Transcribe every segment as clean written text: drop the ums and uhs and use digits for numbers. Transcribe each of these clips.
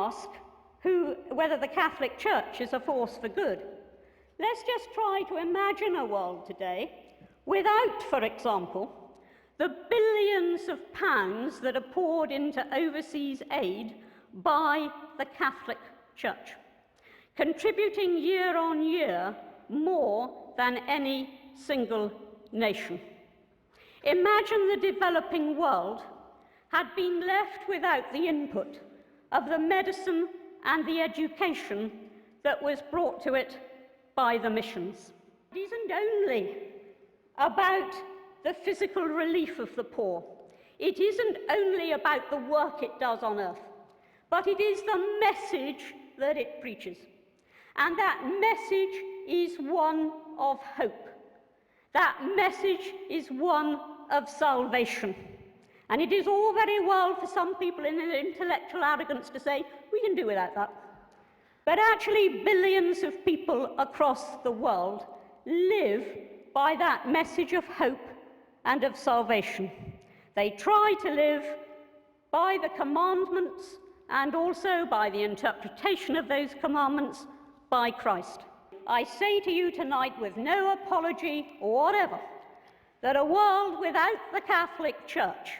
ask whether the Catholic Church is a force for good, let's just try to imagine a world today without, for example, the billions of pounds that are poured into overseas aid by the Catholic Church, contributing year on year more than any single nation. Imagine the developing world had been left without the input of the medicine and the education that was brought to it by the missions. It isn't only about the physical relief of the poor. It isn't only about the work it does on earth, but it is the message that it preaches. And that message is one of hope. That message is one of salvation. And it is all very well for some people in their intellectual arrogance to say, we can do without that. But actually, billions of people across the world live by that message of hope and of salvation. They try to live by the commandments and also by the interpretation of those commandments by Christ. I say to you tonight with no apology or whatever, that a world without the Catholic Church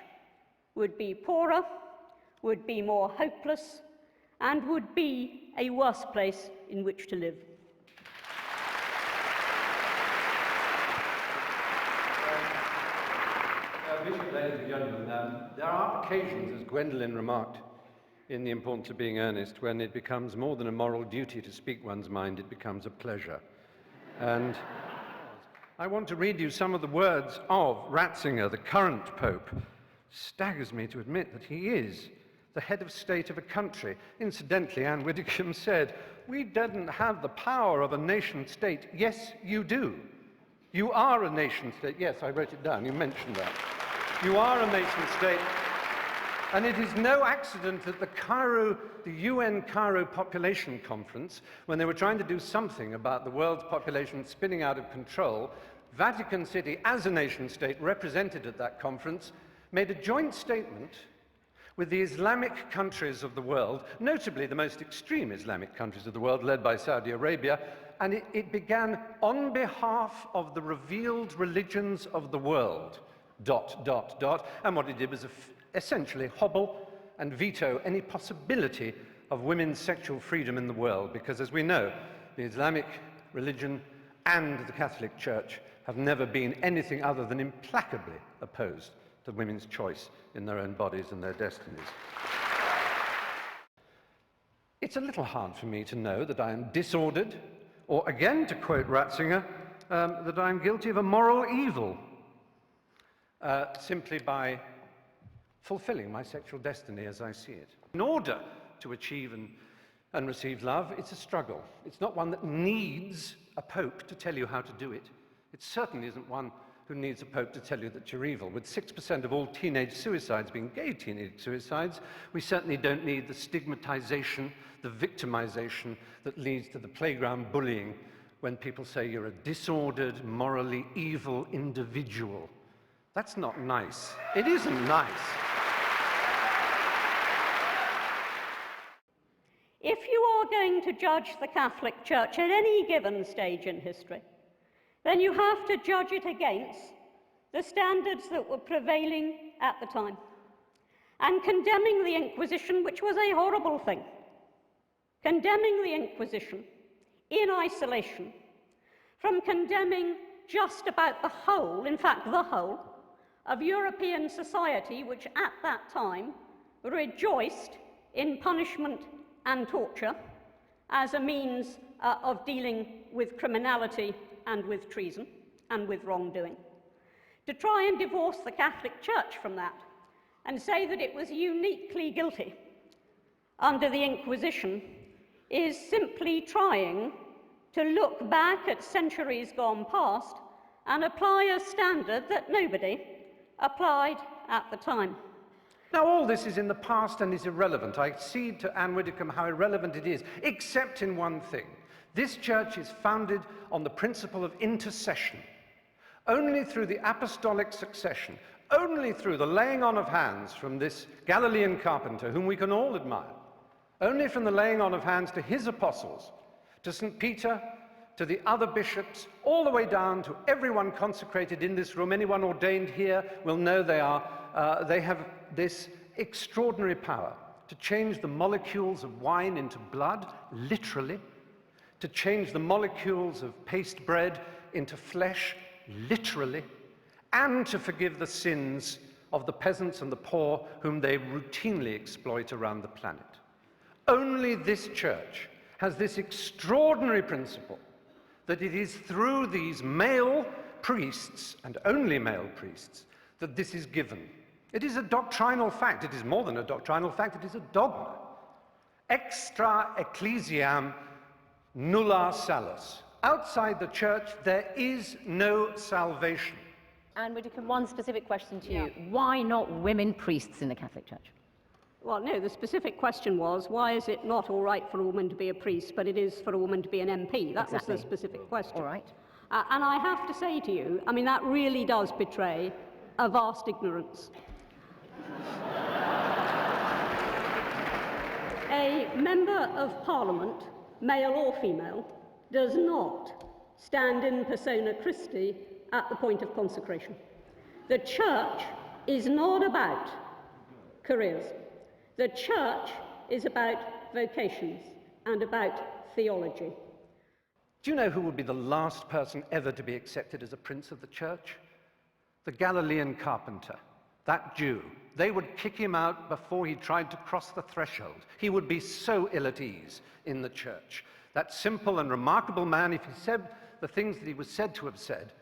would be poorer, would be more hopeless, and would be a worse place in which to live. Bishop, ladies and gentlemen, there are occasions, as Gwendolen remarked, in The Importance of Being Earnest, when it becomes more than a moral duty to speak one's mind, it becomes a pleasure. And I want to read you some of the words of Ratzinger, the current Pope. Staggers me to admit that he is the head of state of a country. Incidentally, Anne Widdecombe said, "We don't have the power of a nation state." Yes, you do. You are a nation state. Yes, I wrote it down. You mentioned that. You are a nation state. And it is no accident that the UN Cairo Population Conference, when they were trying to do something about the world's population spinning out of control, Vatican City, as a nation state represented at that conference, made a joint statement with the Islamic countries of the world, notably the most extreme Islamic countries of the world, led by Saudi Arabia, and it began, "On behalf of the revealed religions of the world, ... And what it did was essentially hobble and veto any possibility of women's sexual freedom in the world, because as we know, the Islamic religion and the Catholic Church have never been anything other than implacably opposed to women's choice in their own bodies and their destinies. It's a little hard for me to know that I am disordered, or again, to quote Ratzinger, that I am guilty of a moral evil simply by fulfilling my sexual destiny as I see it. In order to achieve and receive love, it's a struggle. It's not one that needs a pope to tell you how to do it. It certainly isn't one who needs a pope to tell you that you're evil. With 6% of all teenage suicides being gay teenage suicides, we certainly don't need the stigmatization, the victimization that leads to the playground bullying when people say you're a disordered, morally evil individual. That's not nice. It isn't nice. If you are going to judge the Catholic Church at any given stage in history, then you have to judge it against the standards that were prevailing at the time. And condemning the Inquisition, which was a horrible thing, condemning the Inquisition in isolation from condemning just about the whole, in fact the whole, of European society, which at that time rejoiced in punishment and torture as a means of dealing with criminality and with treason and with wrongdoing. To try and divorce the Catholic Church from that and say that it was uniquely guilty under the Inquisition is simply trying to look back at centuries gone past and apply a standard that nobody applied at the time. Now, all this is in the past and is irrelevant. I cede to Anne Widdecombe how irrelevant it is, except in one thing. This church is founded on the principle of intercession. Only through the apostolic succession, only through the laying on of hands from this Galilean carpenter, whom we can all admire, only from the laying on of hands to his apostles, to St. Peter, to the other bishops, all the way down to everyone consecrated in this room. Anyone ordained here will know they have this extraordinary power to change the molecules of wine into blood, literally, to change the molecules of paste bread into flesh, literally, and to forgive the sins of the peasants and the poor whom they routinely exploit around the planet. Only this church has this extraordinary principle that it is through these male priests, and only male priests, that this is given. It is a doctrinal fact. It is more than a doctrinal fact, it is a dogma. Extra ecclesiam nulla salus. Outside the church, there is no salvation. And Widdecombe, one specific question to you. Why not women priests in the Catholic Church? Well, no, the specific question was, why is it not all right for a woman to be a priest, but it is for a woman to be an MP? That was the specific question. All right. And I have to say to you, I mean, that really does betray a vast ignorance. A member of Parliament, male or female, does not stand in persona Christi at the point of consecration. The church is not about careers. The church is about vocations and about theology. Do you know who would be the last person ever to be accepted as a prince of the church? The Galilean carpenter, that Jew. They would kick him out before he tried to cross the threshold. He would be so ill at ease in the church. That simple and remarkable man, if he said the things that he was said to have said,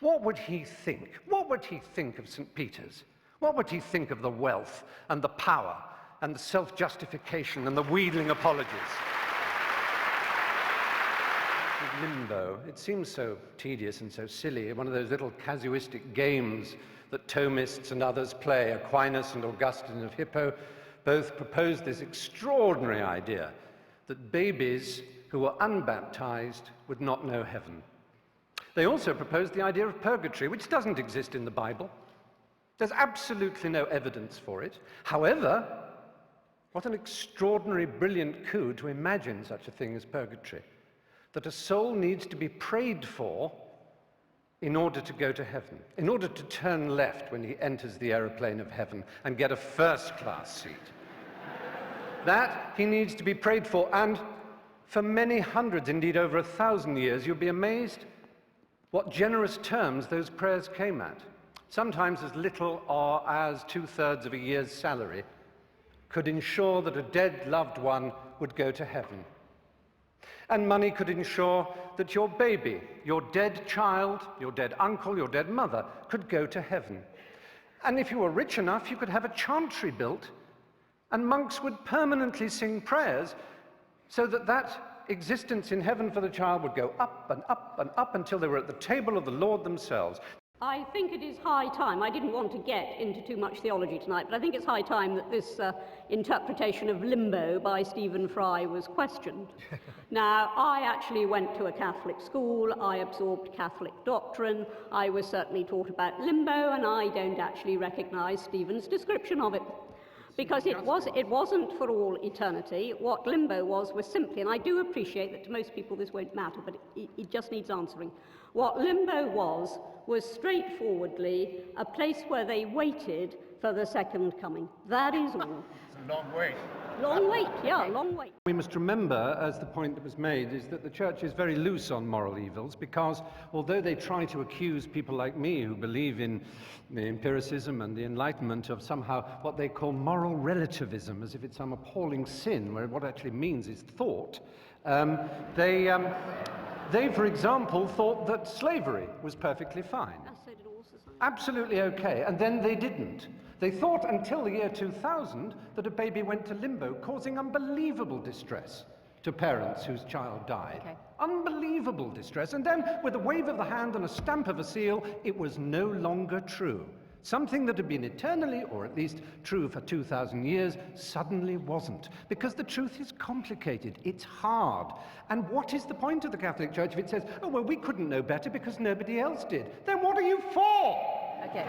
what would he think? What would he think of St. Peter's? What would he think of the wealth and the power and the self-justification and the wheedling apologies? Limbo. It seems so tedious and so silly, one of those little casuistic games that Thomists and others play. Aquinas and Augustine of Hippo both proposed this extraordinary idea that babies who were unbaptized would not know heaven. They also proposed the idea of purgatory, which doesn't exist in the Bible. There's absolutely no evidence for it. However, what an extraordinary, brilliant coup to imagine such a thing as purgatory. That a soul needs to be prayed for in order to go to heaven, in order to turn left when he enters the aeroplane of heaven and get a first-class seat. That he needs to be prayed for, and for many hundreds, indeed over 1,000 years, you'll be amazed what generous terms those prayers came at. Sometimes as little or as 2/3 of a year's salary could ensure that a dead loved one would go to heaven. And money could ensure that your baby, your dead child, your dead uncle, your dead mother could go to heaven. And if you were rich enough, you could have a chantry built, and monks would permanently sing prayers so that that existence in heaven for the child would go up and up and up until they were at the table of the Lord themselves. I think it is high time, I didn't want to get into too much theology tonight, but I think it's high time that this interpretation of limbo by Stephen Fry was questioned. Now, I actually went to a Catholic school, I absorbed Catholic doctrine, I was certainly taught about limbo, and I don't actually recognise Stephen's description of it. Because it wasn't for all eternity. What limbo was simply, and I do appreciate that to most people this won't matter, but it just needs answering. What limbo was straightforwardly a place where they waited for the second coming. That is all. It's a long wait. Long wait, yeah, long wait. We must remember, as the point that was made, is that the church is very loose on moral evils, because although they try to accuse people like me who believe in the empiricism and the Enlightenment of somehow what they call moral relativism, as if it's some appalling sin, where what it actually means is thought, they, for example, thought that slavery was perfectly fine. So did all society. Absolutely okay, and then they didn't. They thought until the year 2000 that a baby went to limbo, causing unbelievable distress to parents whose child died. Okay. Unbelievable distress. And then, with a wave of the hand and a stamp of a seal, it was no longer true. Something that had been eternally, or at least true for 2,000 years, suddenly wasn't. Because the truth is complicated. It's hard. And what is the point of the Catholic Church if it says, oh, well, we couldn't know better because nobody else did? Then what are you for? Okay.